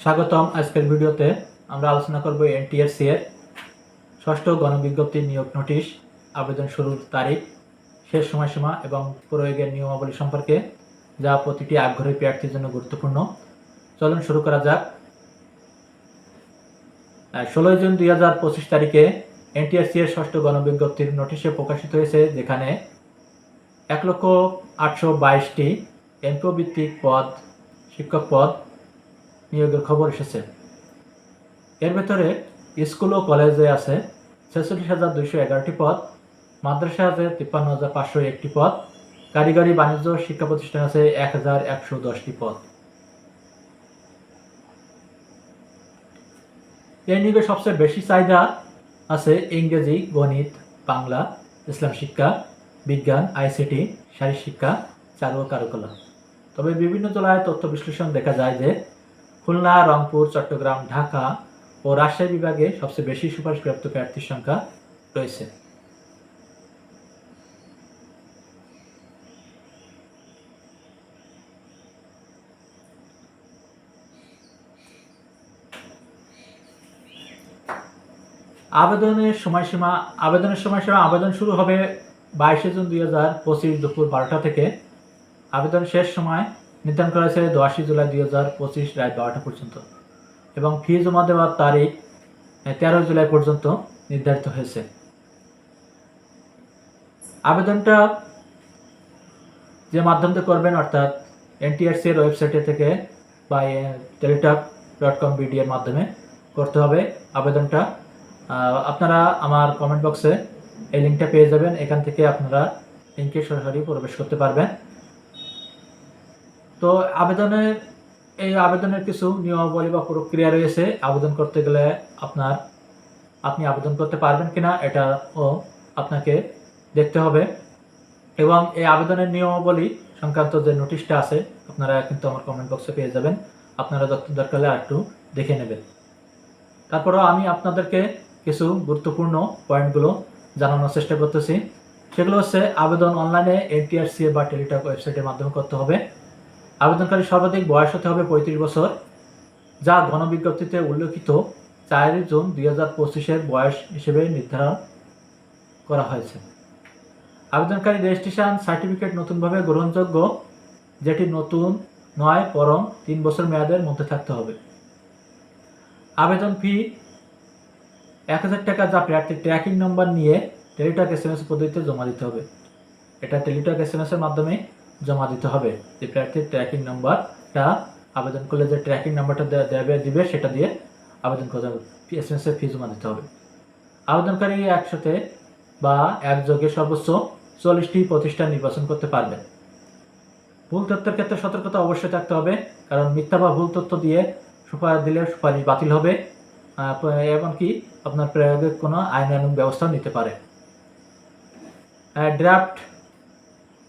স্বাগতম। আজকের ভিডিওতে আমরা আলোচনা করব এনটিআরসি এর ষষ্ঠ গণবিজ্ঞপ্তি নিয়োগ নোটিশ আবেদন শুরুর তারিখ, শেষ সময়সীমা এবং প্রয়োগের নিয়মাবলী সম্পর্কে, যা প্রতিটি আগ্রহী প্রার্থীর জন্য গুরুত্বপূর্ণ। চলুন শুরু করা যাক। 16 জুন 2025 তারিখে এনটিআরসি এর ষষ্ঠ গণবিজ্ঞপ্তির নোটিশে প্রকাশিত হয়েছে, যেখানে 1,822টি এমপিও ভিত্তিক পদ, শিক্ষক পদ নিয়োগের খবর এসেছে। এর ভেতরে স্কুল ও কলেজে আছে 46,211টি পদ, মাদ্রাসা আছে 53,501টি পদ, কারিগরি বাণিজ্য শিক্ষা প্রতিষ্ঠান আছে 1,110টি পদ। এই নিয়োগে সবচেয়ে বেশি চাহিদা আছে ইংরেজি, গণিত, বাংলা, ইসলাম শিক্ষা, বিজ্ঞান, আইসিটি, শারীর শিক্ষা, চারু ও কারুকলা। তবে বিভিন্ন জেলায় তথ্য বিশ্লেষণ দেখা যায় যে খুলনা, রংপুর, চট্টগ্রাম, ঢাকা ও রাজশাহী বিভাগে সবচেয়ে বেশি সুপারিশপ্রাপ্ত প্রার্থীর সংখ্যা রয়েছে। আবেদনের সময়সীমা আবেদন শুরু হবে 22 জুন 2025 দুপুর 12টা থেকে। আবেদন শেষ সময় নির্ধারণ করা হয়েছে 10 জুলাই 2025 রাত 12টা পর্যন্ত এবং ফি জমা দেওয়ার তারিখ 13 জুলাই পর্যন্ত নির্ধারিত হয়েছে। আবেদনটা যে মাধ্যমে করবেন, অর্থাৎ এনটিআরসি এর ওয়েবসাইটে থেকে বা teletalk.com/bd এর মাধ্যমে করতে হবে আবেদনটা। আপনারা আমার কমেন্ট বক্সে এই লিঙ্কটা পেয়ে যাবেন, এখান থেকে আপনারা লিঙ্কে সরাসরি প্রবেশ করতে পারবেন। তো আবেদনের কিছু নিয়মাবলী বা প্রক্রিয়া রয়েছে। আবেদন করতে গেলে আপনি আবেদন করতে পারবেন কিনা এটাও আপনাকে দেখতে হবে, এবং এই আবেদনের নিয়মাবলী সংক্রান্ত যে নোটিশটা আছে আপনারা কিন্তু আমার কমেন্ট বক্সে পেয়ে যাবেন। আপনারা দরকার হলে একটু দেখে নেবেন। তারপরেও আমি আপনাদেরকে কিছু গুরুত্বপূর্ণ পয়েন্টগুলো জানানোর চেষ্টা করতেছি। সেগুলো হচ্ছে, আবেদন অনলাইনে এনটিআরসি বা টেলিটক ওয়েবসাইটের মাধ্যমে করতে হবে। আবেদনকারী সর্বাধিক বয়স হতে হবে 35 বছর, যা গণবিজ্ঞপ্তিতে উল্লেখিত 4 জুন 2025 বয়স হিসেবে নির্ধারণ করা হয়েছে। আবেদনকারী রেজিস্ট্রেশন সার্টিফিকেট নতুনভাবে গ্রহণযোগ্য, যেটি নতুন নয় বরং 3 বছর মেয়াদের মধ্যে থাকতে হবে। আবেদন ফি 1000 টাকা, যা প্রার্থীর ট্র্যাকিং নম্বর নিয়ে টেলিটক SMS পদ্ধতিতে জমা দিতে হবে। এটা টেলিটক SMS এর মাধ্যমে জমা দিতে হবে। যে প্রার্থীর ট্র্যাকিং নাম্বারটা আবেদন করলে যে ট্র্যাকিং নাম্বারটা দিবে সেটা দিয়ে আবেদন করতে হবে, SMS এর ফি জমা দিতে হবে। আবেদনকারী একসাথে বা একযোগে সর্বোচ্চ 40টি প্রতিষ্ঠান নির্বাচন করতে পারবেন। ভুল তথ্যের ক্ষেত্রে সতর্কতা অবশ্যই থাকতে হবে, কারণ মিথ্যা বা ভুল তথ্য দিয়ে সুপারিশ বাতিল হবে, এমনকি আপনার প্রয়োগের কোনো আইনানুগ ব্যবস্থাও নিতে পারে। ড্রাফট,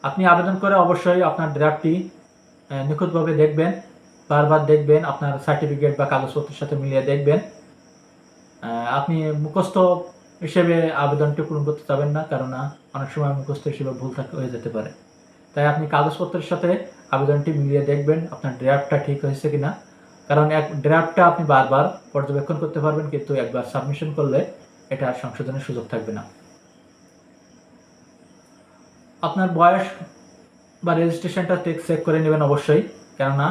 আপনি আবেদন করে অবশ্যই আপনার ড্রাফটটি নিখুঁতভাবে দেখবেন, বারবার দেখবেন, আপনার সার্টিফিকেট বা কাগজপত্রের সাথে মিলিয়ে দেখবেন। আপনি মুখস্থ হিসেবে আবেদনটি পূরণ করতে চাবেন না, কারণ অনেক সময় মুখস্থ হিসেবে ভুল হয়ে যেতে পারে। তাই আপনি কাগজপত্রের সাথে আবেদনটি মিলিয়ে দেখবেন আপনার ড্রাফটটা ঠিক হয়েছে কিনা, কারণ ড্রাফটটা আপনি বারবার পর্যবেক্ষণ করতে পারবেন, কিন্তু একবার সাবমিশন করলে এটা আর সংশোধনের সুযোগ থাকবে না। আপনার বয়স বা রেজিস্ট্রেশনটা চেক করে নেবেন অবশ্যই, কেননা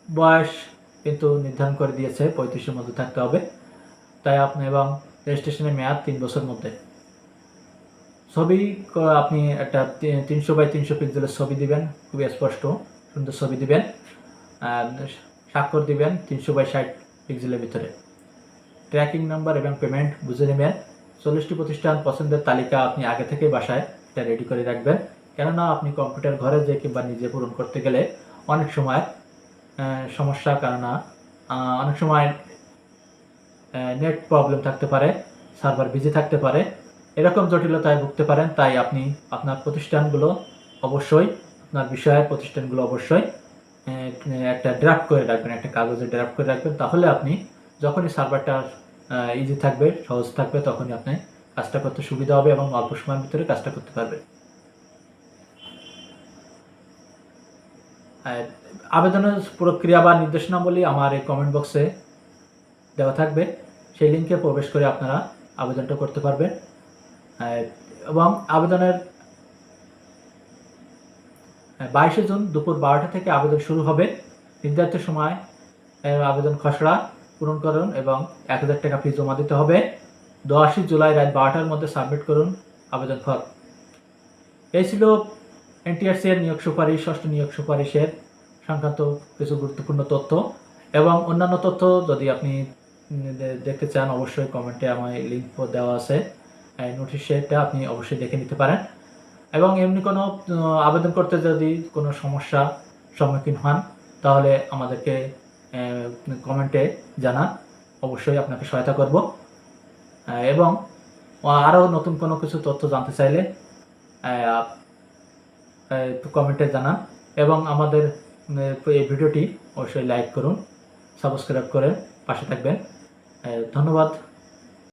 বয়স কিন্তু নির্ধারণ করে দিয়েছে 35-এর মধ্যে থাকতে হবে, তাই আপনি, এবং রেজিস্ট্রেশনের মেয়াদ 3 বছর মধ্যে। ছবি আপনি একটা 300x300 পিক্সেলের ছবি দিবেন, খুবই স্পষ্ট সুন্দর ছবি দিবেন। স্বাক্ষর দিবেন 300x60 পিক্সেলের ভিতরে। ট্র্যাকিং নাম্বার এবং পেমেন্ট বুঝে নেবেন। 40টি প্রতিষ্ঠান পছন্দের তালিকা আপনি আগে থেকে বাসায় এটা রেডি করে রাখবেন, কেননা আপনি কম্পিউটার ঘরে যে কিংবা নিজে পূরণ করতে গেলে অনেক সময় সমস্যা, কেননা অনেক সময় নেট প্রবলেম থাকতে পারে, সার্ভার বিজি থাকতে পারে, এরকম জটিলতায় ভুগতে পারেন। তাই আপনি আপনার প্রতিষ্ঠানগুলো অবশ্যই, আপনার বিষয়ের প্রতিষ্ঠানগুলো অবশ্যই একটা ড্রাফট করে রাখবেন, একটা কাগজে ড্রাফট করে রাখবেন। তাহলে আপনি যখনই সার্ভারটা ইজি থাকবে, সহজ থাকবে, তখনই আপনি কাজটা করতে সুবিধা হবে এবং অল্প সময়ের ভিতরে কাজটা করতে পারবেন। আবেদনের প্রক্রিয়া বা নির্দেশনাবলী আমার এই কমেন্ট বক্সে দেওয়া থাকবে, সেই লিঙ্কে প্রবেশ করে আপনারা আবেদনটা করতে পারবেন। এবং আবেদনের 22 জুন দুপুর 12টা থেকে আবেদন শুরু হবে। নির্ধারিত সময় আবেদন খসড়া পূরণ করুন এবং 1000 টাকা ফি জমা দিতে হবে। 10 জুলাই রাত 12টার মধ্যে সাবমিট করুন আবেদন ফর্ম। এই ছিল এনটিআরসি এর নিয়োগ সুপারিশ, ষষ্ঠ নিয়োগ সুপারিশের সংক্রান্ত কিছু গুরুত্বপূর্ণ তথ্য এবং অন্যান্য তথ্য যদি আপনি দেখতে চান অবশ্যই কমেন্টে আমার লিঙ্ক দেওয়া আছে, নোটিশ সেটা আপনি অবশ্যই দেখে নিতে পারেন। এবং এমনি কোনো আবেদন করতে যদি কোনো সমস্যা সম্মুখীন হন তাহলে আমাদেরকে কমেন্টে জানান, অবশ্যই আপনাকে সহায়তা করব। এবং আরও নতুন কোনো কিছু তথ্য জানতে চাইলে কমেন্টে জানান এবং আমাদের এই ভিডিওটি অবশ্যই লাইক করুন, সাবস্ক্রাইব করে পাশে থাকবেন। ধন্যবাদ।